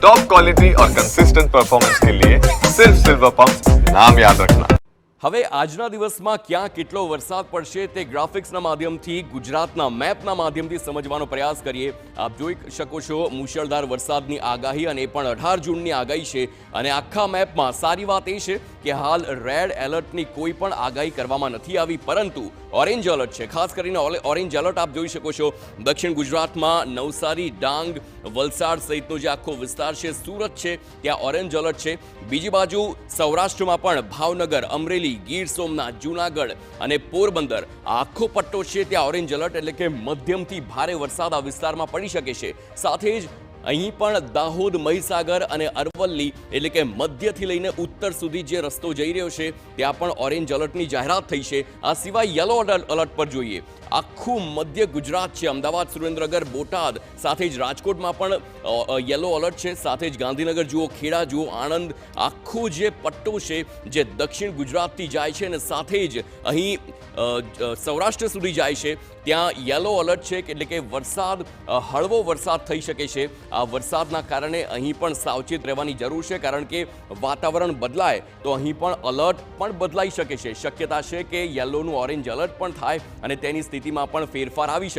Top quality और consistent performance के लिए सिर्फ सिल्वर पंप नाम याद रखना। હવે આજના દિવસમાં ક્યાં કેટલો વરસાદ પડશે તે ગ્રાફિક્સના માધ્યમથી ગુજરાતના મેપના માધ્યમથી સમજવાનો પ્રયાસ કરીએ. આપ જોઈ શકો છો મુશળધાર વરસાદની આગાહી અને એ પણ 18 જૂનની આગાહી છે. અને આખા મેપમાં સારી વાત એ છે કે હાલ રેડ એલર્ટની કોઈ પણ આગાહી કરવામાં નથી આવી, પરંતુ ઓરેન્જ એલર્ટ છે. ખાસ કરીને ઓરેન્જ એલર્ટ આપ જોઈ શકો છો દક્ષિણ ગુજરાતમાં નવસારી, ડાંગ, વલસાડ સહિતનો જે આખો વિસ્તાર છે, સુરત છે, ત્યાં ઓરેન્જ એલર્ટ છે. બીજી બાજુ સૌરાષ્ટ્રમાં પણ ભાવનગર, અમરેલી, ગીર સોમનાથ, જૂનાગઢ અને પોરબંદર આખો પટ્ટો છે ત્યાં ઓરેન્જ એલર્ટ, એટલે કે મધ્યમથી ભારે વરસાદ આ વિસ્તારમાં પડી શકે છે. સાથે જ અહીં પણ દાહોદ, મહીસાગર અને અરવલ્લી એટલે કે મધ્યથી લઈને ઉત્તર સુધી જે રસ્તો જઈ રહ્યો છે ત્યાં પણ ઓરેન્જ એલર્ટની જાહેરાત થઈ છે. આ સિવાય યલો એલર્ટ પર જોઈએ, આખું મધ્ય ગુજરાત છે, અમદાવાદ, સુરેન્દ્રનગર, બોટાદ, સાથે જ રાજકોટમાં પણ યલો એલર્ટ છે. સાથે જ ગાંધીનગર જુઓ, ખેડા જુઓ, આણંદ, આખું જે પટ્ટો છે જે દક્ષિણ ગુજરાતથી જાય છે અને સાથે જ અહીં સૌરાષ્ટ્ર સુધી જાય છે ત્યાં યલો એલર્ટ છે, એટલે કે વરસાદ, હળવો વરસાદ થઈ શકે છે. આ વરસાદના કારણે અહીં પણ સાવચેત રહેવાની જરૂર છે, કારણ કે વાતાવરણ બદલાય તો અહીં પણ એલર્ટ પણ બદલાઈ શકે છે. શક્યતા છે કે યલોનું ઓરેન્જ એલર્ટ પણ થાય અને તેની સ્થિતિમાં પણ ફેરફાર આવી શકે.